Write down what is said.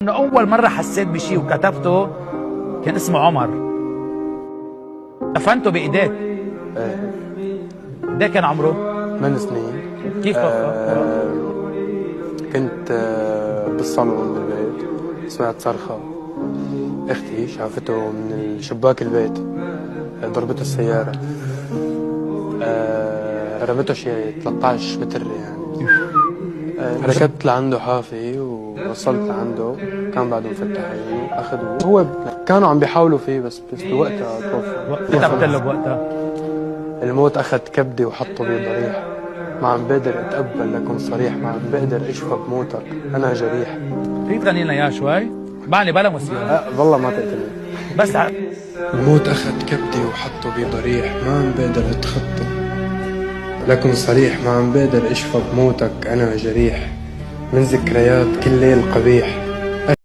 انه اول مره حسيت بشيء وكتبته كان اسمه عمر. دفنته بايديك. ايه. ده كان عمره 8 سنين. كيف توفى؟ كنت بالصالون بالبيت، سمعت صرخة. اختي شافته من شباك البيت، ضربته السيارة. رمته شيء 13 متر يعني. ركبت لعنده حافي ووصلت لعنده، كان بعده مفتح عينه، اخذوه. هو كانوا عم بيحاولوا فيه بس بوقتها توفى. كيف عملت له بوقتها؟ الموت اخذ كبدي وحطه بضريح. ما عم بقدر اتقبل لكن صريح، ما عم بقدر اشفى بموتك، انا جريح. فيك تغني لنا اياه شوي؟ معني بلا موسيقى. والله ما تقتلني. بس الموت اخذ كبدي وحطه بضريح، ما عم بقدر اتخطى لكن صريح، ما عم بقدر اشفى بموتك، انا جريح من ذكريات كل ليل قبيح.